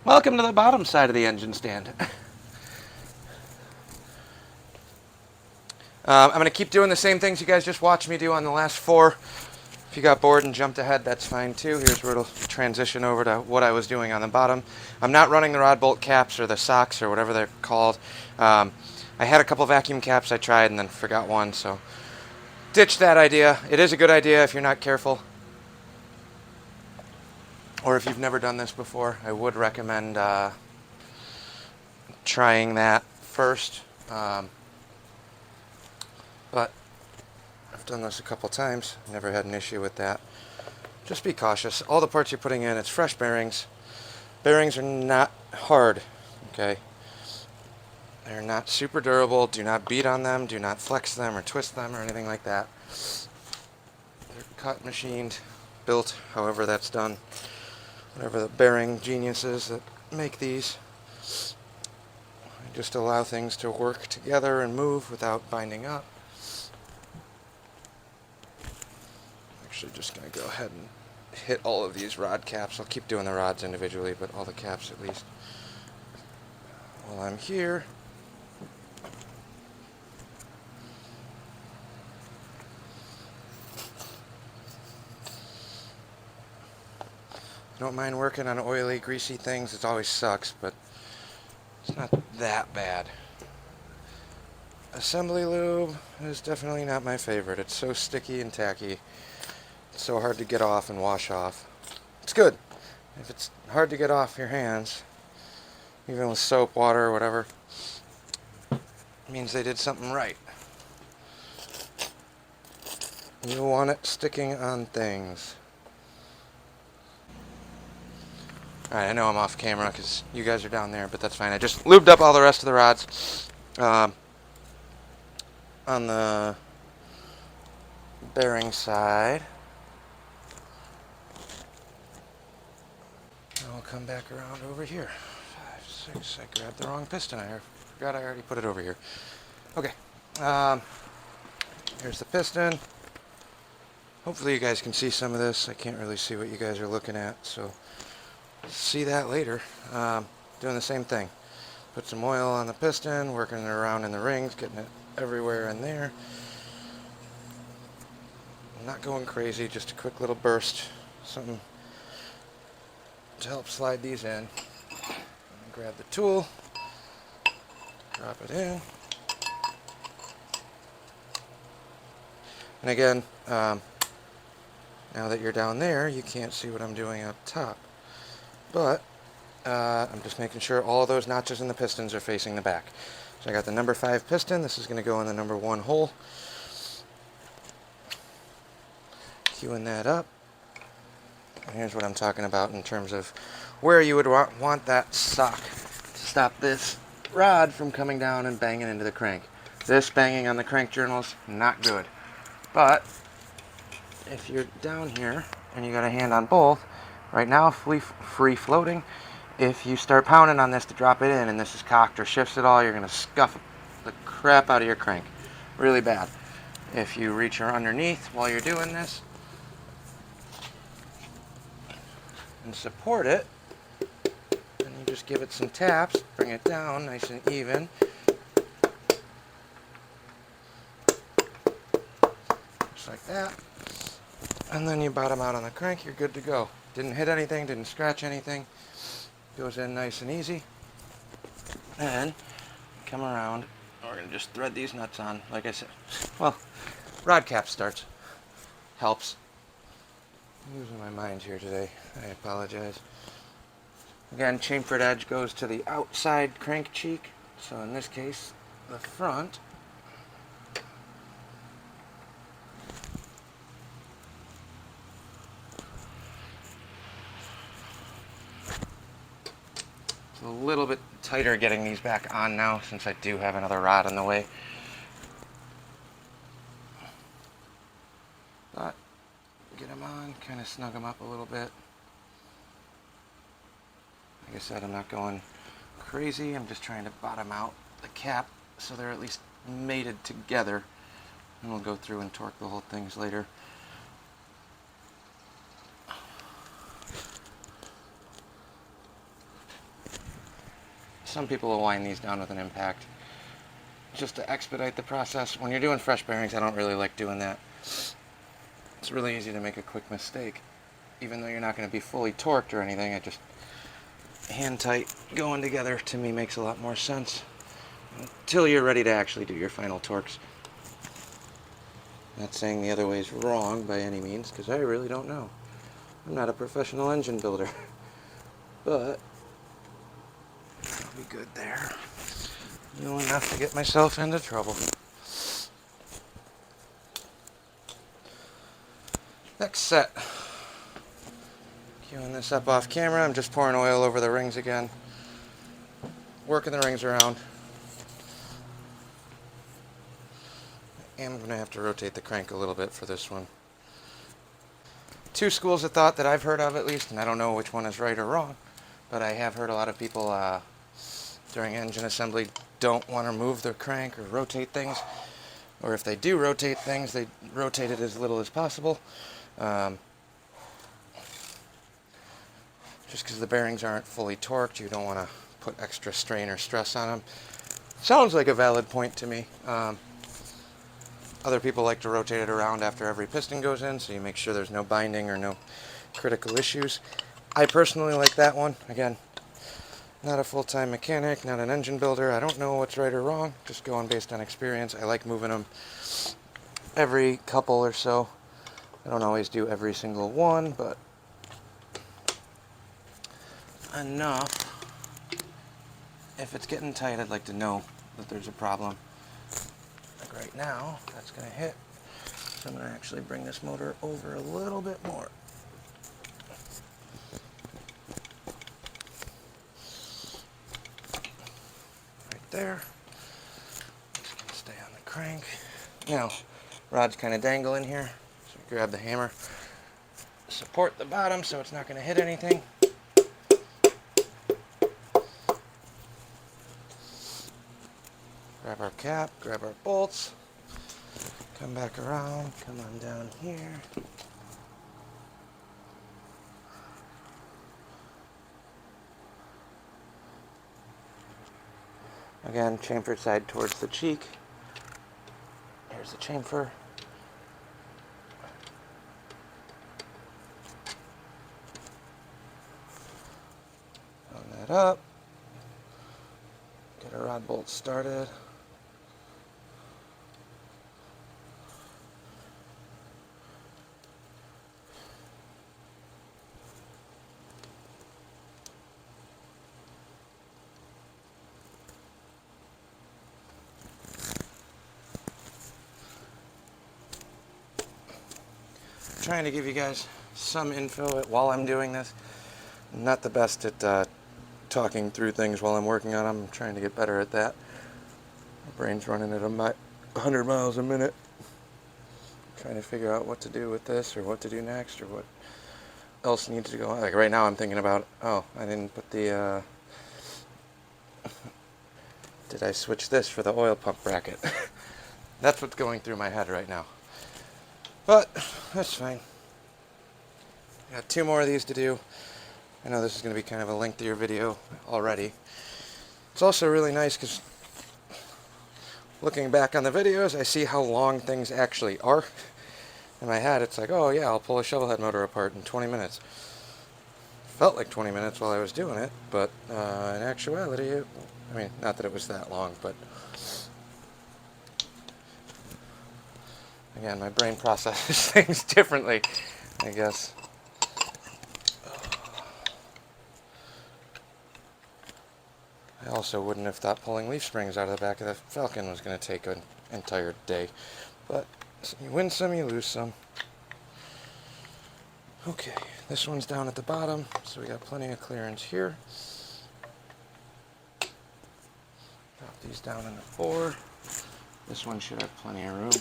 Welcome to the bottom side of the engine stand. I'm going to keep doing the same things you guys just watched me do on the last 4. If you got bored and jumped ahead, that's fine too. Here's where it'll transition over to what I was doing on the bottom. I'm not running the rod bolt caps or the socks or whatever they're called. I had a couple vacuum caps I tried and then forgot one, so ditch that idea. It is a good idea if you're not careful, or if you've never done this before. I would recommend trying that first. But I've done this a couple times, never had an issue with that. Just be cautious. All the parts you're putting in, it's fresh bearings. Bearings are not hard, okay? They're not super durable. Do not beat on them. Do not flex them or twist them or anything like that. They're cut, machined, built, however that's done. Whatever the bearing geniuses that make these. Just allow things to work together and move without binding up. Actually just going to go ahead and hit all of these rod caps. I'll keep doing the rods individually, but all the caps at least. While I'm here, I don't mind working on oily, greasy things. It always sucks, but it's not that bad. Assembly lube is definitely not my favorite. It's so sticky and tacky. It's so hard to get off and wash off. It's good. If it's hard to get off your hands, even with soap, water, or whatever, it means they did something right. You want it sticking on things. Alright, I know I'm off camera because you guys are down there, but that's fine. I just lubed up all the rest of the rods. On the bearing side, I'll come back around over here. 5, 6, I grabbed the wrong piston. I forgot I already put it over here. Okay, here's the piston. Hopefully you guys can see some of this. I can't really see what you guys are looking at, so see that later. Doing the same thing. Put some oil on the piston, working it around in the rings, getting it everywhere in there. I'm not going crazy, just a quick little burst. Something to help slide these in. Grab the tool, drop it in. And again, now that you're down there, you can't see what I'm doing up top. But I'm just making sure all of those notches in the pistons are facing the back. So I got the number 5 piston. This is going to go in the number 1 hole. Queuing that up. And here's what I'm talking about in terms of where you would want that sock to stop this rod from coming down and banging into the crank. This banging on the crank journals, not good. But if you're down here and you got a hand on both, right now free floating, if you start pounding on this to drop it in and this is cocked or shifts at all, you're going to scuff the crap out of your crank. Really bad. If you reach underneath while you're doing this and support it, and you just give it some taps, bring it down nice and even. Just like that. And then you bottom out on the crank, you're good to go. Didn't hit anything, didn't scratch anything. Goes in nice and easy. And come around. We're going to just thread these nuts on, like I said. Well, rod cap starts. Helps. I'm losing my mind here today. I apologize. Again, chamfered edge goes to the outside crank cheek. So in this case, the front. It's a little bit tighter getting these back on now since I do have another rod in the way. But get them on, kind of snug them up a little bit. Like I said, I'm not going crazy. I'm just trying to bottom out the cap so they're at least mated together. And we'll go through and torque the whole things later. Some people will wind these down with an impact just to expedite the process. When you're doing fresh bearings, I don't really like doing that. It's really easy to make a quick mistake. Even though you're not going to be fully torqued or anything, I just hand tight going together to me makes a lot more sense until you're ready to actually do your final torques. Not saying the other way is wrong by any means, because I really don't know. I'm not a professional engine builder, but I'll be good there. Know enough to get myself into trouble. Next set. Queuing this up off camera, I'm just pouring oil over the rings again. Working the rings around. And I'm going to have to rotate the crank a little bit for this one. Two schools of thought that I've heard of at least, and I don't know which one is right or wrong, but I have heard a lot of people during engine assembly don't want to move their crank or rotate things. Or if they do rotate things, they rotate it as little as possible. Just because the bearings aren't fully torqued, you don't want to put extra strain or stress on them. Sounds like a valid point to me. Other people like to rotate it around after every piston goes in, so you make sure there's no binding or no critical issues. I personally like that one. Again, not a full-time mechanic, not an engine builder. I don't know what's right or wrong, just going based on experience. I like moving them every couple or so. I don't always do every single one, but enough. If it's getting tight, I'd like to know that there's a problem. Like right now, that's going to hit. So I'm going to actually bring this motor over a little bit more. Right there. Just going to stay on the crank. Now, rod's kind of dangling here. So grab the hammer. Support the bottom so it's not going to hit anything. Grab our cap, grab our bolts, come back around, come on down here. Again, chamfer side towards the cheek. Here's the chamfer. Open that up. Get our rod bolt started. Trying to give you guys some info while I'm doing this. I'm not the best at talking through things while I'm working on them. I'm trying to get better at that. My brain's running at 100 miles a minute. Trying to figure out what to do with this or what to do next or what else needs to go on. Like right now I'm thinking about, oh, I didn't put the, did I switch this for the oil pump bracket? That's what's going through my head right now. But that's fine. Got two more of these to do. I know this is going to be kind of a lengthier video already. It's also really nice because looking back on the videos, I see how long things actually are. In my head, it's like, oh yeah, I'll pull a shovel head motor apart in 20 minutes. Felt like 20 minutes while I was doing it, but in actuality, I mean, not that it was that long, but again, my brain processes things differently, I guess. I also wouldn't have thought pulling leaf springs out of the back of the Falcon was going to take an entire day. But you win some, you lose some. Okay, this one's down at the bottom, so we got plenty of clearance here. Drop these down in the floor. This one should have plenty of room.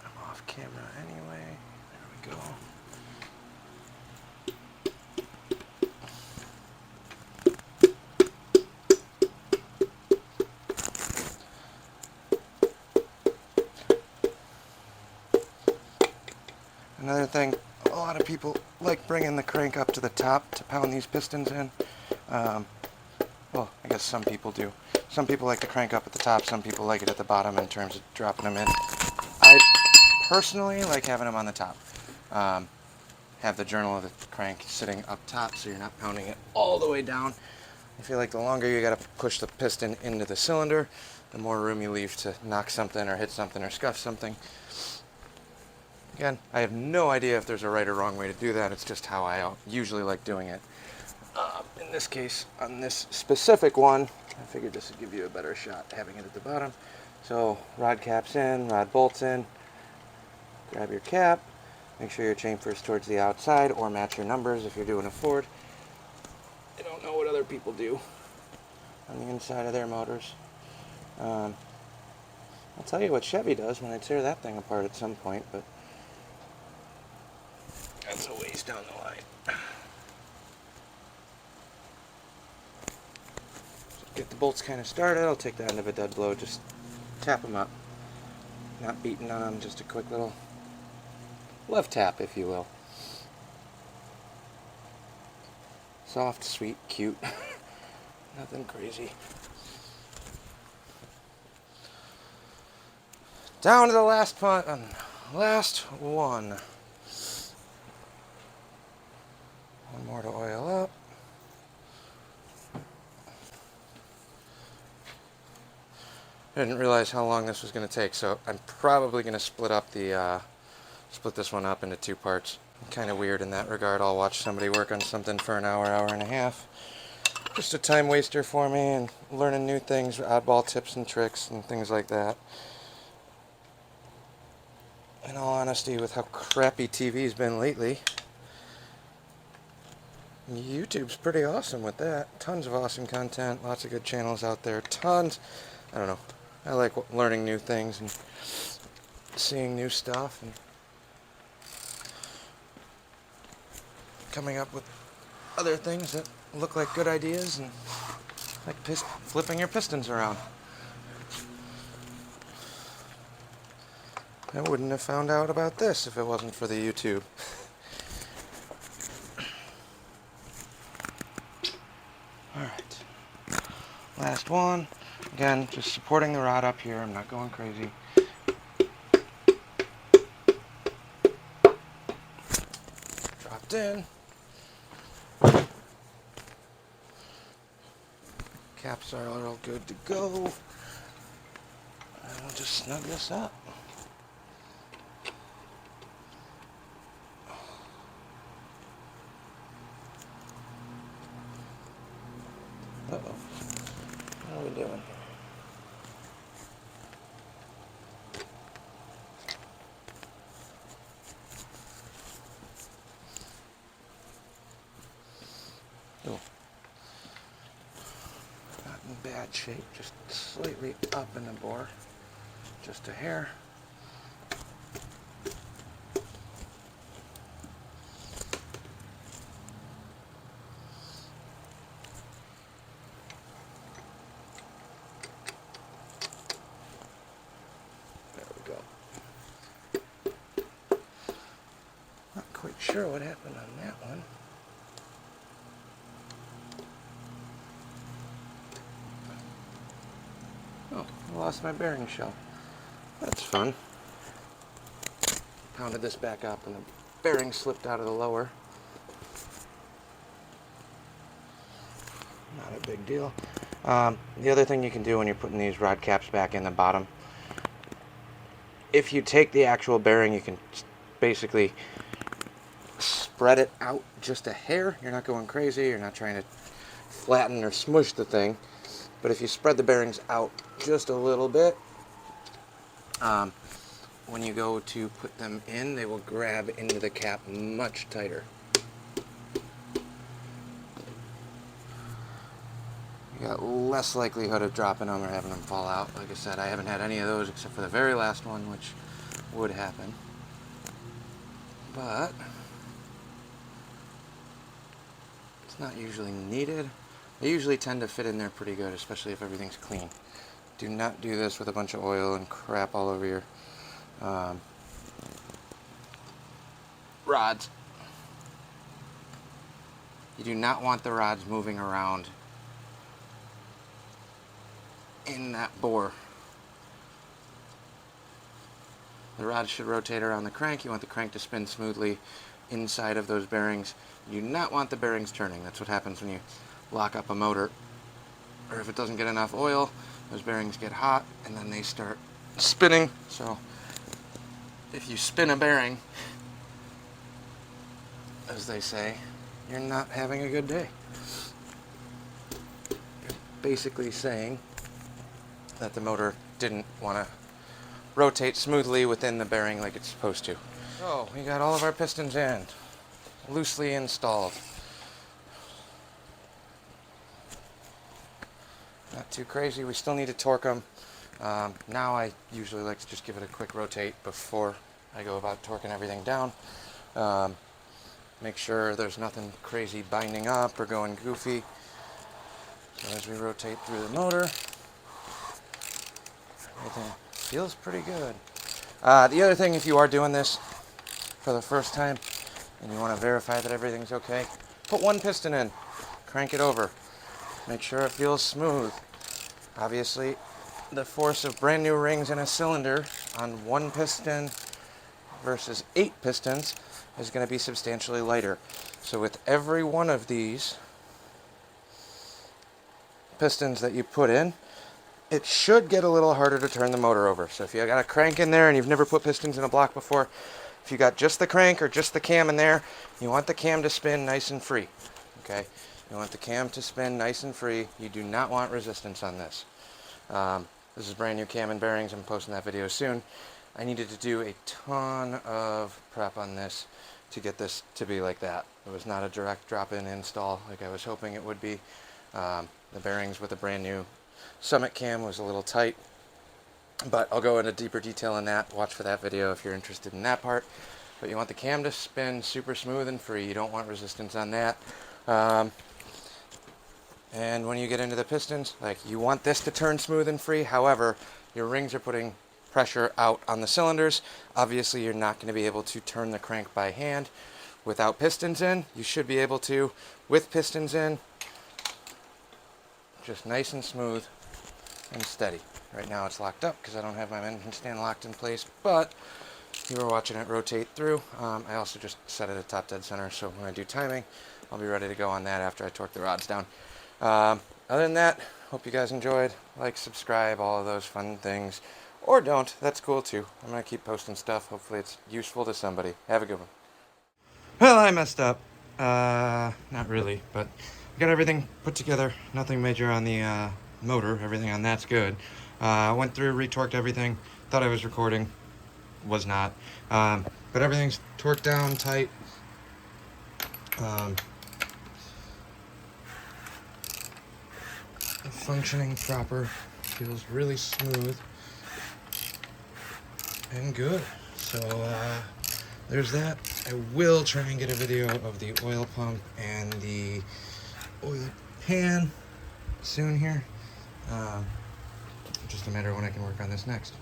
I'm off camera anyway. There we go. Another thing a lot of people like bringing the crank up to the top to pound these pistons in. Well, I guess some people do. Some people like to crank up at the top, some people like it at the bottom in terms of dropping them in. I personally like having them on the top. Have the journal of the crank sitting up top so you're not pounding it all the way down. I feel like the longer you gotta push the piston into the cylinder, the more room you leave to knock something or hit something or scuff something. Again, I have no idea if there's a right or wrong way to do that. It's just how I usually like doing it. In this case, on this specific one, I figured this would give you a better shot having it at the bottom. So rod cap's in, rod bolts in, grab your cap, make sure your chamfer's towards the outside or match your numbers if you're doing a Ford. I don't know what other people do on the inside of their motors. I'll tell you what Chevy does when I tear that thing apart at some point, but that's a ways down the line. Get the bolts kind of started. I'll take the end of a dead blow, just tap them up. Not beating on them, just a quick little left tap, if you will. Soft, sweet, cute. Nothing crazy. Down to the last last one. One more to oil up. I didn't realize how long this was going to take, so I'm probably going to split this one up into two parts. Kind of weird in that regard. I'll watch somebody work on something for an hour, hour and a half. Just a time waster for me and learning new things, oddball tips and tricks and things like that. In all honesty, with how crappy TV's been lately, YouTube's pretty awesome with that. Tons of awesome content, lots of good channels out there, tons. I don't know. I like learning new things and seeing new stuff and coming up with other things that look like good ideas and like flipping your pistons around. I wouldn't have found out about this if it wasn't for the YouTube. Alright. Last one. Again, just supporting the rod up here. I'm not going crazy. Dropped in. Caps are all good to go. And we'll just snug this up. Uh-oh. What are we doing here? Oh. Not in bad shape, just slightly up in the bore. Just a hair. Not quite sure what happened on that one. Oh, I lost my bearing shell. That's fun. Pounded this back up and the bearing slipped out of the lower. Not a big deal. The other thing you can do when you're putting these rod caps back in the bottom, if you take the actual bearing, you can basically spread it out just a hair. You're not going crazy, you're not trying to flatten or smush the thing, but if you spread the bearings out just a little bit, when you go to put them in, they will grab into the cap much tighter. You got less likelihood of dropping them or having them fall out. Like I said, I haven't had any of those except for the very last one, which would happen. But it's not usually needed. They usually tend to fit in there pretty good, especially if everything's clean. Do not do this with a bunch of oil and crap all over your rods. You do not want the rods moving around in that bore. The rod should rotate around the crank. You want the crank to spin smoothly inside of those bearings. You do not want the bearings turning. That's what happens when you lock up a motor. Or if it doesn't get enough oil, those bearings get hot and then they start spinning. So if you spin a bearing, as they say, you're not having a good day. You're basically saying that the motor didn't want to rotate smoothly within the bearing like it's supposed to. So we got all of our pistons in, loosely installed. Not too crazy. We still need to torque them. Now I usually like to just give it a quick rotate before I go about torquing everything down. Make sure there's nothing crazy binding up or going goofy. So as we rotate through the motor, everything feels pretty good. The other thing, if you are doing this for the first time and you want to verify that everything's okay, put one piston in, crank it over, make sure it feels smooth. Obviously, the force of brand new rings in a cylinder on one piston versus 8 pistons is going to be substantially lighter. So with every one of these pistons that you put in, it should get a little harder to turn the motor over. So if you got a crank in there and you've never put pistons in a block before, if you got just the crank or just the cam in there, you want the cam to spin nice and free. Okay? You want the cam to spin nice and free. You do not want resistance on this. This is brand new cam and bearings. I'm posting that video soon. I needed to do a ton of prep on this to get this to be like that. It was not a direct drop-in install like I was hoping it would be. The bearings with a brand new Summit cam was a little tight, but I'll go into deeper detail on that. Watch for that video if you're interested in that part. But you want the cam to spin super smooth and free. You don't want resistance on that. And when you get into the pistons, like, you want this to turn smooth and free. However, your rings are putting pressure out on the cylinders. Obviously, you're not going to be able to turn the crank by hand without pistons in. You should be able to with pistons in. Just nice and smooth and steady. Right now it's locked up because I don't have my engine stand locked in place, but you were watching it rotate through. I also just set it at top dead center, so when I do timing, I'll be ready to go on that after I torque the rods down. Other than that, hope you guys enjoyed. Like, subscribe, all of those fun things. Or don't, that's cool too. I'm going to keep posting stuff. Hopefully it's useful to somebody. Have a good one. Well, I messed up. Not really, but I got everything put together. Nothing major on the motor. Everything on that's good. Went through, retorqued everything. Thought I was recording. Was not. But everything's torqued down tight. Functioning proper. Feels really smooth and good. So there's that. I will try and get a video of the oil pump and the oil pan soon here. Just a matter of when I can work on this next.